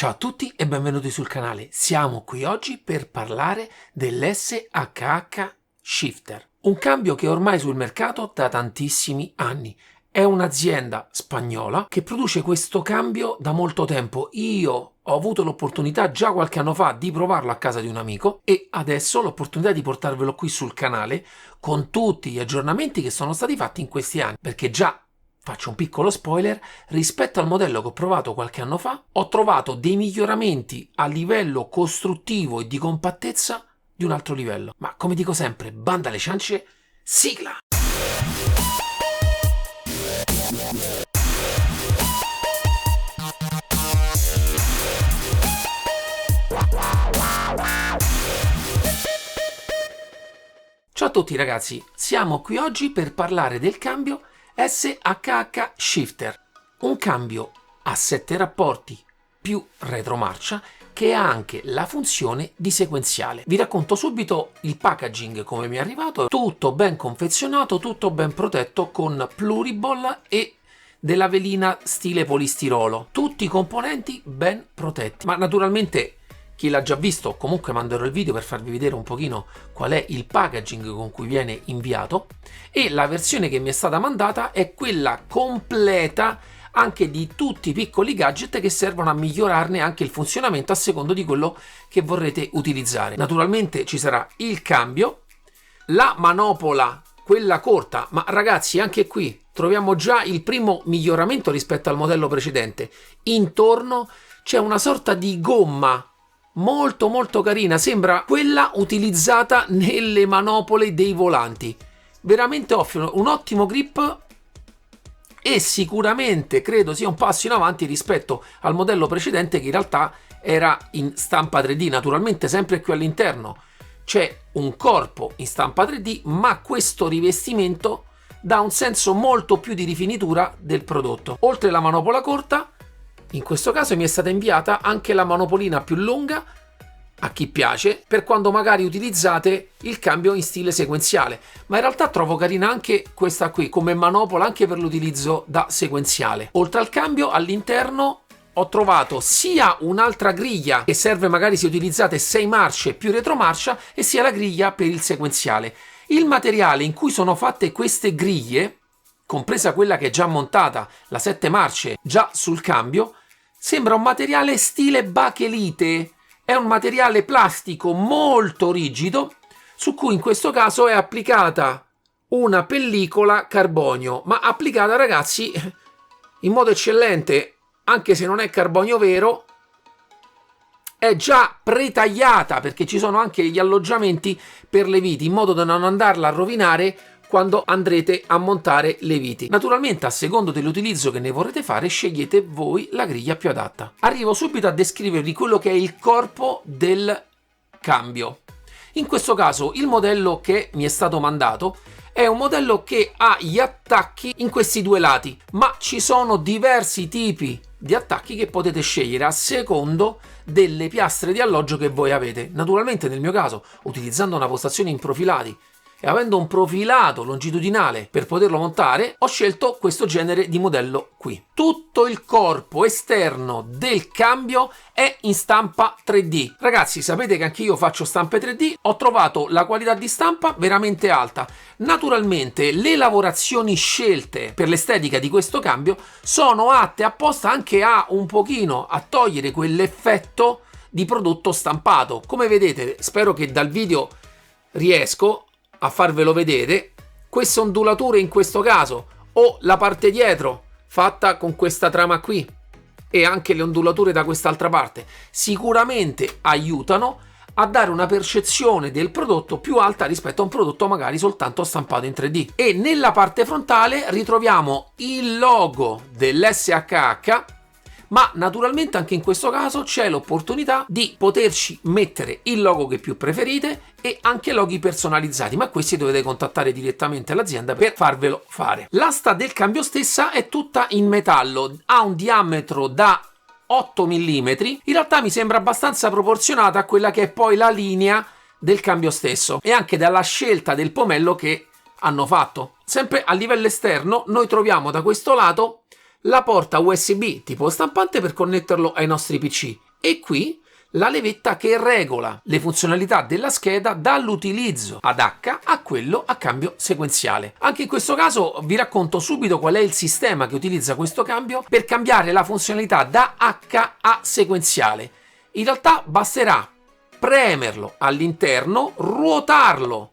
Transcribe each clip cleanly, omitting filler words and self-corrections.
Ciao a tutti e benvenuti sul canale. Siamo qui oggi per parlare dell'SHH Shifter, un cambio che è ormai sul mercato da tantissimi anni. È un'azienda spagnola che produce questo cambio da molto tempo. Io ho avuto l'opportunità già qualche anno fa di provarlo a casa di un amico e adesso ho l'opportunità di portarvelo qui sul canale con tutti gli aggiornamenti che sono stati fatti in questi anni, perché già faccio un piccolo spoiler, rispetto al modello che ho provato qualche anno fa, ho trovato dei miglioramenti a livello costruttivo e di compattezza di un altro livello. Ma come dico sempre, banda alle ciance, sigla! Ciao a tutti ragazzi, siamo qui oggi per parlare del cambio SHH Shifter, un cambio a 7 rapporti più retromarcia che ha anche la funzione di sequenziale. Vi racconto subito il packaging come mi è arrivato, tutto ben confezionato, tutto ben protetto con pluriball e della velina stile polistirolo, tutti i componenti ben protetti, ma naturalmente chi l'ha già visto, comunque manderò il video per farvi vedere un pochino qual è il packaging con cui viene inviato, e la versione che mi è stata mandata è quella completa anche di tutti i piccoli gadget che servono a migliorarne anche il funzionamento a secondo di quello che vorrete utilizzare. Naturalmente ci sarà il cambio, la manopola, quella corta, ma ragazzi anche qui troviamo già il primo miglioramento rispetto al modello precedente. Intorno c'è una sorta di gomma molto carina, sembra quella utilizzata nelle manopole dei volanti. Veramente offrono un ottimo grip e sicuramente credo sia un passo in avanti rispetto al modello precedente che in realtà era in stampa 3D. Naturalmente sempre qui all'interno c'è un corpo in stampa 3D, ma questo rivestimento dà un senso molto più di rifinitura del prodotto. Oltre alla manopola corta, in questo caso mi è stata inviata anche la manopolina più lunga, a chi piace, per quando magari utilizzate il cambio in stile sequenziale, ma in realtà trovo carina anche questa qui come manopola anche per l'utilizzo da sequenziale. Oltre al cambio, all'interno ho trovato sia un'altra griglia che serve magari se utilizzate 6 marce più retromarcia e sia la griglia per il sequenziale. Il materiale in cui sono fatte queste griglie, compresa quella che è già montata, la 7 marce già sul cambio, sembra un materiale stile bachelite. È un materiale plastico molto rigido su cui in questo caso è applicata una pellicola carbonio, ma applicata ragazzi in modo eccellente, anche se non è carbonio vero, è già pretagliata perché ci sono anche gli alloggiamenti per le viti in modo da non andarla a rovinare quando andrete a montare le viti. Naturalmente a secondo dell'utilizzo che ne vorrete fare scegliete voi la griglia più adatta. Arrivo subito a descrivervi quello che è il corpo del cambio. In questo caso il modello che mi è stato mandato è un modello che ha gli attacchi in questi due lati, ma ci sono diversi tipi di attacchi che potete scegliere a secondo delle piastre di alloggio che voi avete. Naturalmente nel mio caso, utilizzando una postazione in profilati e avendo un profilato longitudinale per poterlo montare, ho scelto questo genere di modello qui. Tutto il corpo esterno del cambio è in stampa 3D. Ragazzi, sapete che anche io faccio stampe 3D, ho trovato la qualità di stampa veramente alta. Naturalmente le lavorazioni scelte per l'estetica di questo cambio sono atte apposta anche a un pochino a togliere quell'effetto di prodotto stampato. Come vedete, spero che dal video riesco a farvelo vedere, queste ondulature in questo caso o la parte dietro fatta con questa trama qui e anche le ondulature da quest'altra parte sicuramente aiutano a dare una percezione del prodotto più alta rispetto a un prodotto magari soltanto stampato in 3D. E nella parte frontale ritroviamo il logo dell'SHH, ma naturalmente anche in questo caso c'è l'opportunità di poterci mettere il logo che più preferite e anche loghi personalizzati, ma questi dovete contattare direttamente l'azienda per farvelo fare. L'asta del cambio stessa è tutta in metallo, ha un diametro da 8 mm, in realtà mi sembra abbastanza proporzionata a quella che è poi la linea del cambio stesso e anche dalla scelta del pomello che hanno fatto. Sempre a livello esterno noi troviamo da questo lato la porta USB tipo stampante per connetterlo ai nostri PC e qui la levetta che regola le funzionalità della scheda dall'utilizzo ad H a quello a cambio sequenziale. Anche in questo caso vi racconto subito qual è il sistema che utilizza questo cambio per cambiare la funzionalità da H a sequenziale. In realtà basterà premerlo all'interno, ruotarlo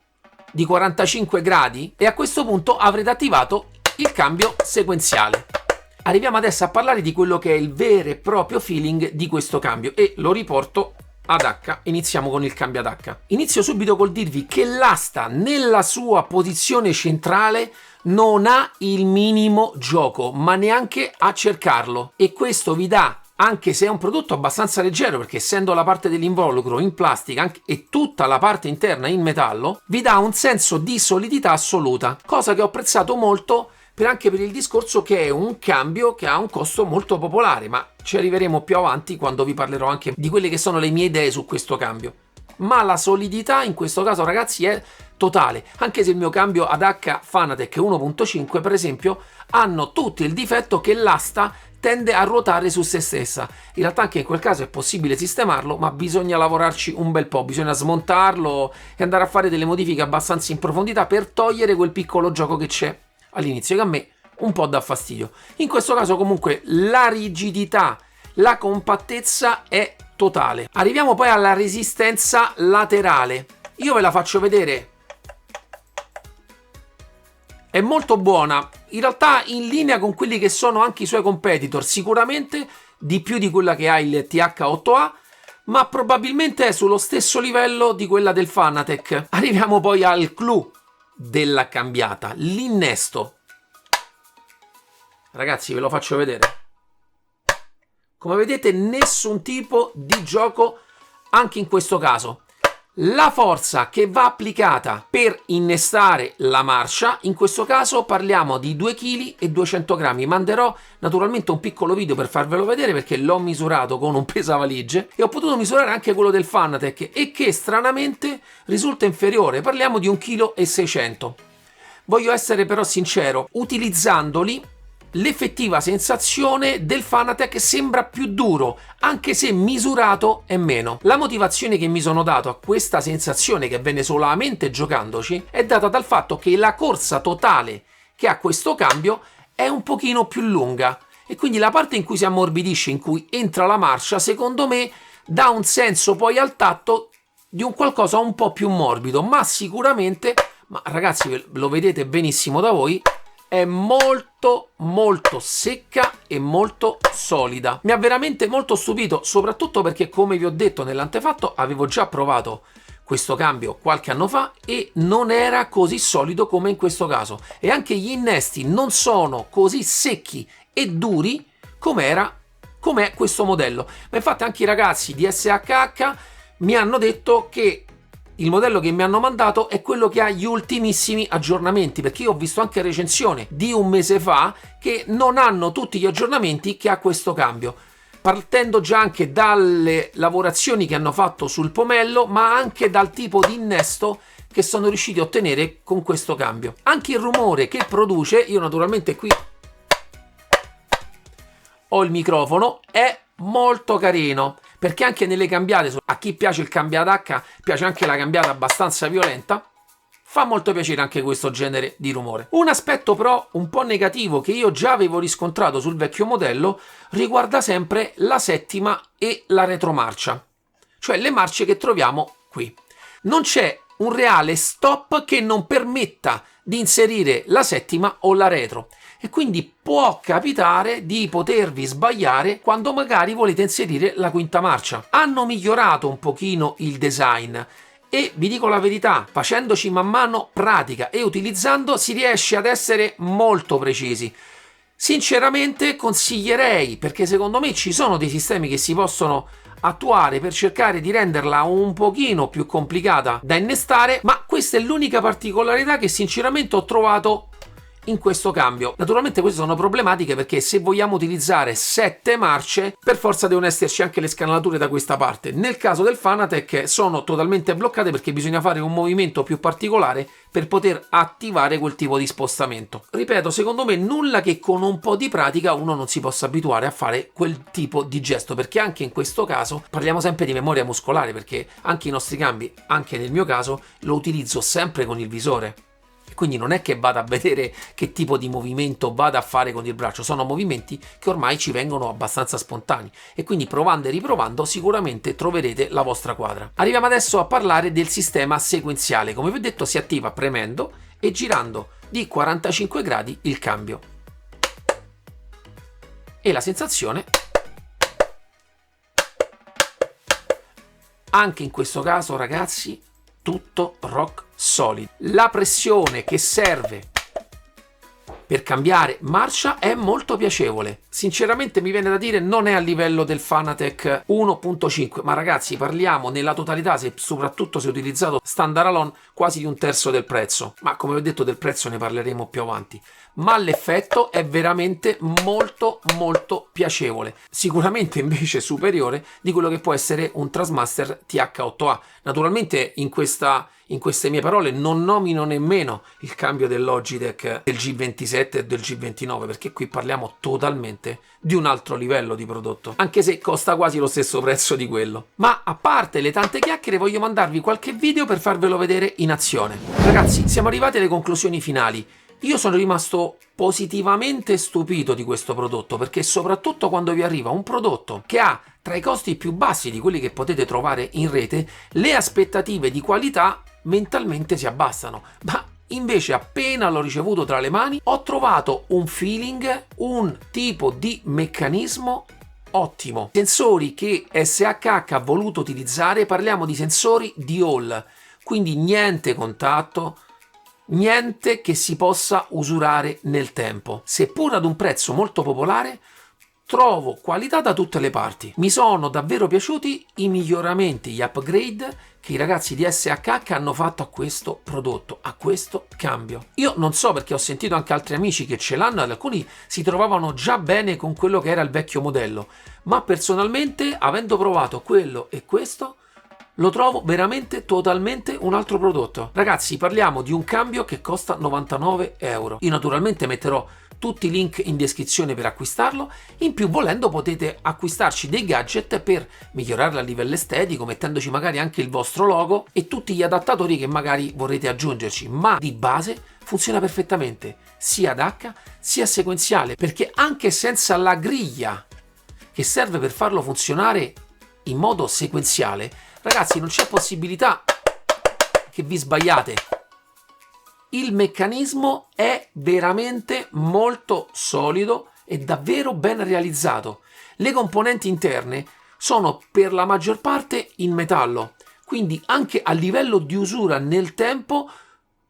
di 45 gradi e a questo punto avrete attivato il cambio sequenziale. Arriviamo adesso a parlare di quello che è il vero e proprio feeling di questo cambio e lo riporto ad H. Iniziamo con il cambio ad H. Inizio subito col dirvi che l'asta nella sua posizione centrale non ha il minimo gioco, ma neanche a cercarlo, e questo vi dà, anche se è un prodotto abbastanza leggero, perché essendo la parte dell'involucro in plastica e tutta la parte interna in metallo, vi dà un senso di solidità assoluta, cosa che ho apprezzato molto anche per il discorso che è un cambio che ha un costo molto popolare, ma ci arriveremo più avanti quando vi parlerò anche di quelle che sono le mie idee su questo cambio. Ma la solidità in questo caso, ragazzi, è totale, anche se il mio cambio ad H Fanatec 1.5 per esempio hanno tutti il difetto che l'asta tende a ruotare su se stessa. In realtà anche in quel caso è possibile sistemarlo, ma bisogna lavorarci un bel po', bisogna smontarlo e andare a fare delle modifiche abbastanza in profondità per togliere quel piccolo gioco che c'è all'inizio, che a me un po' dà fastidio. In questo caso comunque la rigidità, la compattezza è totale. Arriviamo poi alla resistenza laterale. Io ve la faccio vedere. È molto buona, in realtà in linea con quelli che sono anche i suoi competitor, sicuramente di più di quella che ha il TH8A, ma probabilmente è sullo stesso livello di quella del Fanatec. Arriviamo poi al clou della cambiata, l'innesto. Ragazzi, ve lo faccio vedere. Come vedete, nessun tipo di gioco anche in questo caso. La forza che va applicata per innestare la marcia, in questo caso parliamo di 2 kg e 200 grammi. Manderò naturalmente un piccolo video per farvelo vedere, perché l'ho misurato con un pesavaligie e ho potuto misurare anche quello del Fanatec, e che stranamente risulta inferiore. Parliamo di 1,6 kg. Voglio essere però sincero, utilizzandoli l'effettiva sensazione del Fanatec sembra più duro, anche se misurato è meno. La motivazione che mi sono dato a questa sensazione, che avvenne solamente giocandoci, è data dal fatto che la corsa totale che ha questo cambio è un pochino più lunga, e quindi la parte in cui si ammorbidisce, in cui entra la marcia, secondo me dà un senso poi al tatto di un qualcosa un po' più morbido, ma sicuramente, ma ragazzi lo vedete benissimo da voi, è molto secca e molto solida. Mi ha veramente molto stupito, soprattutto perché, come vi ho detto nell'antefatto, avevo già provato questo cambio qualche anno fa e non era così solido come in questo caso, e anche gli innesti non sono così secchi e duri com'è questo modello. Ma infatti anche i ragazzi di SHH mi hanno detto che il modello che mi hanno mandato è quello che ha gli ultimissimi aggiornamenti, perché io ho visto anche recensione di un mese fa che non hanno tutti gli aggiornamenti che ha questo cambio, partendo già anche dalle lavorazioni che hanno fatto sul pomello, ma anche dal tipo di innesto che sono riusciti a ottenere con questo cambio. Anche il rumore che produce, io naturalmente qui ho il microfono, è molto carino, perché anche nelle cambiate, a chi piace il cambiato H piace anche la cambiata abbastanza violenta, fa molto piacere anche questo genere di rumore. Un aspetto però un po' negativo che io già avevo riscontrato sul vecchio modello riguarda sempre la settima e la retromarcia, cioè le marce che troviamo qui. Non c'è un reale stop che non permetta di inserire la settima o la retro, e quindi può capitare di potervi sbagliare quando magari volete inserire la quinta marcia. Hanno migliorato un pochino il design e vi dico la verità, facendoci man mano pratica e utilizzando si riesce ad essere molto precisi. Sinceramente consiglierei, perché secondo me ci sono dei sistemi che si possono attuare per cercare di renderla un pochino più complicata da innestare, ma questa è l'unica particolarità che sinceramente ho trovato in questo cambio. Naturalmente queste sono problematiche perché se vogliamo utilizzare 7 marce, per forza devono esserci anche le scanalature da questa parte. Nel caso del Fanatec sono totalmente bloccate perché bisogna fare un movimento più particolare per poter attivare quel tipo di spostamento. Ripeto, secondo me nulla che con un po' di pratica uno non si possa abituare a fare quel tipo di gesto, perché anche in questo caso parliamo sempre di memoria muscolare, perché anche i nostri cambi, anche nel mio caso, lo utilizzo sempre con il visore. Quindi non è che vada a vedere che tipo di movimento vada a fare con il braccio, sono movimenti che ormai ci vengono abbastanza spontanei e quindi provando e riprovando sicuramente troverete la vostra quadra. Arriviamo adesso a parlare del sistema sequenziale. Come vi ho detto, si attiva premendo e girando di 45 gradi il cambio. E la sensazione anche in questo caso, ragazzi, tutto rock solid. La pressione che serve per cambiare marcia è molto piacevole. Sinceramente mi viene da dire non è a livello del Fanatec 1.5, ma ragazzi parliamo nella totalità, soprattutto se utilizzato standard alone, quasi di un terzo del prezzo. Ma come ho detto del prezzo ne parleremo più avanti. Ma l'effetto è veramente molto piacevole. Sicuramente invece superiore di quello che può essere un Trasmaster TH8A. Naturalmente in queste mie parole non nomino nemmeno il cambio del Logitech del G27 e del G29, perché qui parliamo totalmente di un altro livello di prodotto, anche se costa quasi lo stesso prezzo di quello. Ma a parte le tante chiacchiere, voglio mandarvi qualche video per farvelo vedere in azione. Ragazzi, siamo arrivati alle conclusioni finali. Io sono rimasto positivamente stupito di questo prodotto, perché soprattutto quando vi arriva un prodotto che ha tra i costi più bassi di quelli che potete trovare in rete, le aspettative di qualità mentalmente si abbassano. Ma invece appena l'ho ricevuto tra le mani ho trovato un feeling, un tipo di meccanismo ottimo. Sensori che SHH ha voluto utilizzare, parliamo di sensori di Hall, quindi niente contatto, niente che si possa usurare nel tempo. Seppur ad un prezzo molto popolare, trovo qualità da tutte le parti. Mi sono davvero piaciuti i miglioramenti, gli upgrade che i ragazzi di SHH hanno fatto a questo prodotto, a questo cambio. Io non so, perché ho sentito anche altri amici che ce l'hanno ed alcuni si trovavano già bene con quello che era il vecchio modello, ma personalmente, avendo provato quello e questo, lo trovo veramente totalmente un altro prodotto. Ragazzi, parliamo di un cambio che costa 99 euro. Io naturalmente metterò tutti i link in descrizione per acquistarlo. In più, volendo, potete acquistarci dei gadget per migliorarla a livello estetico, mettendoci magari anche il vostro logo e tutti gli adattatori che magari vorrete aggiungerci, ma di base funziona perfettamente sia ad H sia sequenziale, perché anche senza la griglia che serve per farlo funzionare in modo sequenziale, ragazzi, non c'è possibilità che vi sbagliate. Il meccanismo è veramente molto solido e davvero ben realizzato. Le componenti interne sono per la maggior parte in metallo, quindi anche a livello di usura nel tempo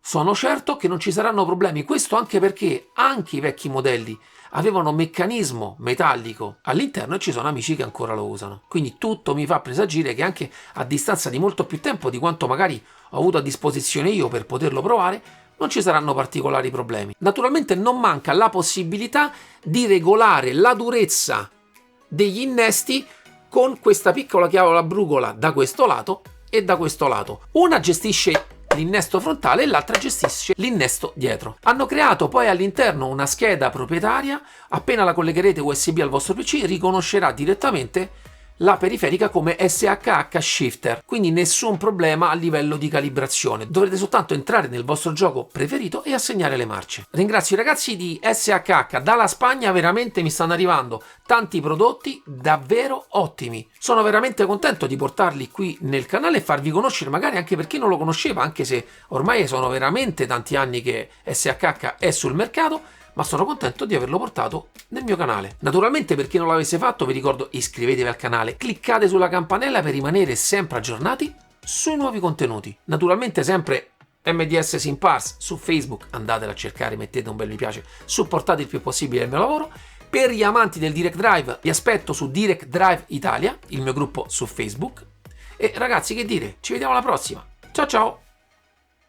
sono certo che non ci saranno problemi. Questo anche perché anche i vecchi modelli avevano meccanismo metallico all'interno e ci sono amici che ancora lo usano. Quindi tutto mi fa presagire che anche a distanza di molto più tempo di quanto magari ho avuto a disposizione io per poterlo provare, non ci saranno particolari problemi. Naturalmente non manca la possibilità di regolare la durezza degli innesti con questa piccola chiavola brugola da questo lato e da questo lato. Una gestisce l'innesto frontale e l'altra gestisce l'innesto dietro. Hanno creato poi all'interno una scheda proprietaria, appena la collegherete USB al vostro PC riconoscerà direttamente la periferica come SHH Shifter, quindi nessun problema a livello di calibrazione. Dovrete soltanto entrare nel vostro gioco preferito e assegnare le marce. Ringrazio i ragazzi di SHH, dalla Spagna veramente mi stanno arrivando tanti prodotti davvero ottimi. Sono veramente contento di portarli qui nel canale e farvi conoscere, magari anche per chi non lo conosceva, anche se ormai sono veramente tanti anni che SHH è sul mercato, ma sono contento di averlo portato nel mio canale. Naturalmente, per chi non l'avesse fatto, vi ricordo: iscrivetevi al canale, cliccate sulla campanella per rimanere sempre aggiornati sui nuovi contenuti. Naturalmente sempre MDS Simpars su Facebook, andatela a cercare, mettete un bel mi piace, supportate il più possibile il mio lavoro. Per gli amanti del Direct Drive vi aspetto su Direct Drive Italia, il mio gruppo su Facebook. E ragazzi, che dire, ci vediamo alla prossima. Ciao ciao!